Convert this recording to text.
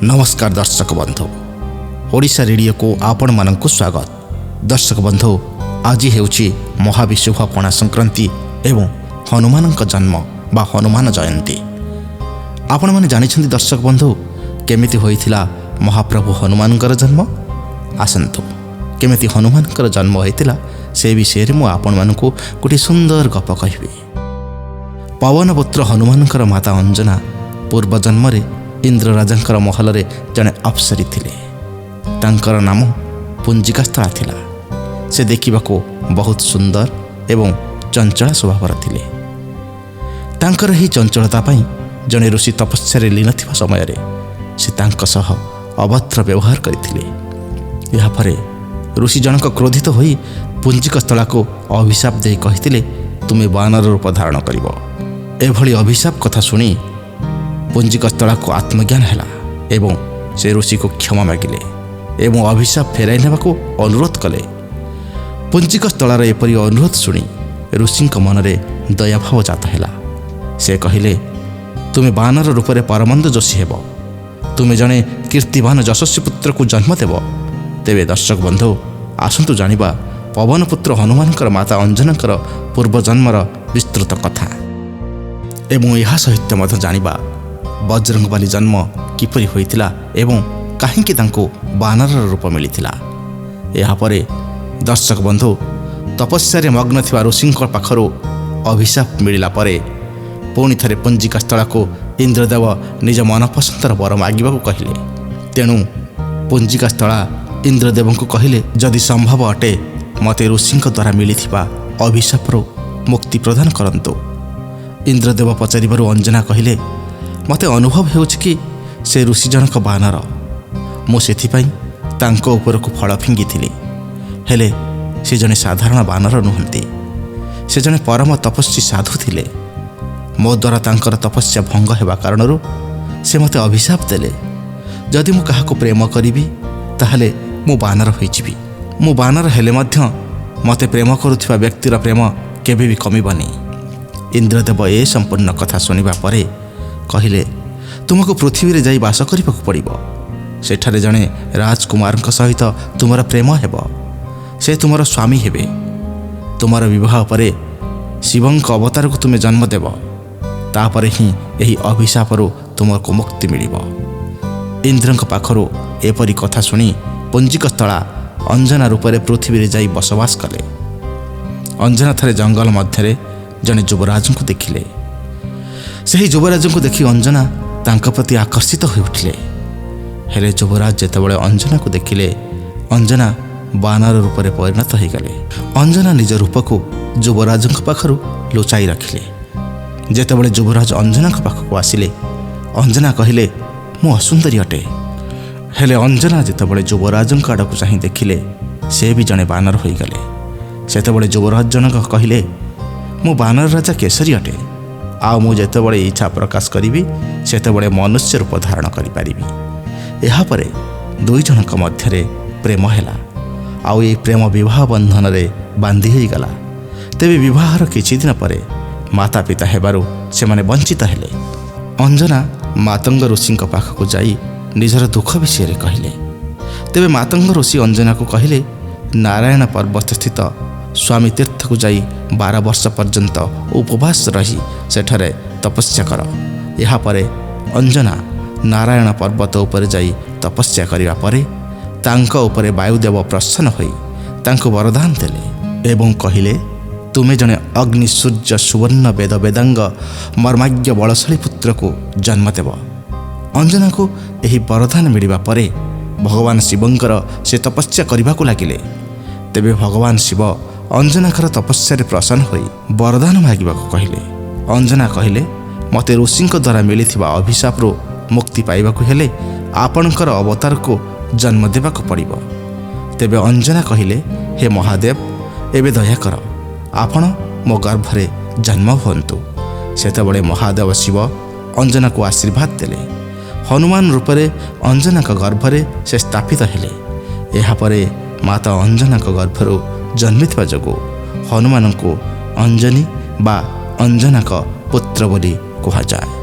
नमस्कार दर्शक बंधु, ओडिशा रेडियो को आपण मानक स्वागत। दर्शक बंधु, आज हेउची महाविशुभ पणा संक्रांति एवं हनुमान जन्म बा हनुमान जयंती। आपण माने जानिछन्ति दर्शक बंधु केमिति होइथिला महाप्रभु हनुमान जन्म। आसंतु केमिति हनुमान जन्म होइथिला से विषय रे मु आपण मानकु गोटे सुंदर गप कहिबे। पवनपुत्र हनुमान माता अंजना पूर्व जन्म रे इंद्र राजा महल रे जने अप्सरी थिले। तांकर नाम पुंजिकास्थला थिला। से देखिबाको बहुत सुंदर एवं चंचला स्वभावर थिले। तांकर ही चंचलता पई जने ऋषि तपस्या रे लीन थिबा समय रे से तांक सह अभद्र व्यवहार करथिले। या परे ऋषि जनक क्रोधित होई पुंजिकास्थला को अभिशाप दे कहिथिले, तुमे वानर रूप धारण करिवो। एभली अभिशाप कथा सुनी पुंजिकास्थला को आत्मज्ञान हैला एवं से ऋषि को क्षमा मागिले एवं अभिशाप फेराई नेबाको अनुरोध कले। पुंजिकास्थलार एपरी अनुरोध सुनी ऋषि मन में दयाभाव जात हैला। से कहिले, तुमे वानर रूप में परमंद जोशी हेब, तुमे जने कीर्तिवान यशस्वी पुत्र को जन्म देव। तेबे दर्शक बंधु, आसंतु जानिबा पवनपुत्र हनुमान माता अंजनाकर पूर्वजन्मर विस्तृत कथा एवं यह सहित मध्य जानिबा बजरंगबली जन्म किपरि होइतिला एवं काहेकि तांको वानर रूप मिलिथिला। या परे दर्शक बंधु, तपस्या रे मग्न थिबा ऋषिंक पाखरो अभिशाप मिलिला परे पुणी थरे पुंजिकास्थला को इंद्रदेव निज मनपसंदर वर मागिबाकू कहिले। तेणु पुंजिकास्थला इंद्रदेव को कहिले, जदि संभव अटे मते ऋषिंक द्वारा मिलिथिबा अभिशापरो मुक्ति प्रदान करंतु। इंद्रदेव पचारिबारु अंजना कहिले, मते अनुभव हेउछि कि से ऋषि जनक वानर, मु सेथिपई तांको उपरकू फल फिंगिथिली। हेले से जने साधारण वानर नुहंती, से जने परम तपस्वी साधु थिले। मो द्वारा तांकर तपस्या भंग हेबा कारणरू से मते अभिशाप देले। जदि मु काहाको प्रेम करिबी ताहले मु वानर होइजिबी। मु वानर हेले मध्य मते प्रेम करुथिबा व्यक्तिर प्रेम केबे भी कमिबनी। इंद्रदेव ए संपूर्ण कथा सुनिबा परे कहिले, तुमको पृथ्वी रे जाई वास करिबाकू पड़िबो। सेठारे जने राजकुमारक सहित तुमर प्रेम हेब, से तुमर स्वामी हेबे। तुमर विवाह परे शिवंक अवतार को तुमे जन्म देव। तापरे ही यही अभिशापरू तुमको मुक्ति मिलिबो। इंद्रक पाखरू एपरी कथा सुनी पुंजिकास्थला अंजना रूप में पृथ्वी रे जाई बसवास कले। अंजना थरे जंगल मध्य जने युवराज को देखिले। सही युवराज को देखि अंजना तांक प्रति आकर्षित हो उठिले। हेले युवराज जेतेबेले अंजना को देखिले, अंजना वानर रूप में परिणत हो गले। अंजना निज रूप को युवराज पाखरू लुचाई रखिले। जेतेबेले युवराज अंजना पाखक आसिले, अंजना कहिले, मु असुंदरी अटे। हेले अंजना जेतेबेले युवराज आड़क चाह देखिले, से भी जने वानर हो गले। सेतेबेले युवराज जनक कहिले, मु वानर राजा केसरी अटे। आ मु जेतेबेले इच्छा प्रकाश करी सेतेबेले मनुष्य रूप धारण करिपारिबी। एहा परे दुई जनक मध्यरे प्रेम हैला। आउ ये प्रेम विवाह बंधन रे बांधी हो गला। तेबे विवाहर किछि दिन परे माता पिता हेबारु सेमाने वंचित हेले। अंजना मातंग ऋषिंक पाखक जाई निजर दुख विषय कहिले। तेबे मातंग ऋषि अंजना को कहिले, नारायण पर्वत स्थित स्वामी तीर्थ को जाई 12 वर्ष पर्यंत उपवास रही सेठरे तपस्या कर। या परे अंजना नारायण पर्वत उपर जाई तपस्या करिवा परे तांको उपरे वायुदेव प्रसन्न होई तांको वरदान देले एवं कहिले, तुमे जने अग्नि सूर्य सुवर्ण वेद वेदांग मर्माज्ञ बलशाली पुत्र को जन्म देव। अंजना को यही वरदान मिलिबा परे भगवान शिवंकर से तपस्या करने को लगिले। तेबे भगवान शिव अंजनाकर तपस्या प्रसन्न होई वरदान मागिबाकू कहिले। अंजना कहिले, मते ऋषिंक द्वारा मिलिथिबा अभिशापरू मुक्ति पाइबाकू हेले आपणकर अवतार को जन्म देबाकू पड़िबो। तेबे अंजना कहिले, हे महादेव, एबे दया कर, आपण मो गर्भरे जन्म हुअन्तु। सेतेबेले महादेव शिव अंजना को आशीर्वाद देले। हनुमान रूप में अंजना गर्भरे से स्थापित हेले। एहा परे माता अंजना गर्भरू जन्मिथिबा जोगु हनुमान को अंजनी बा अंजना पुत्र बोली कहा जाए।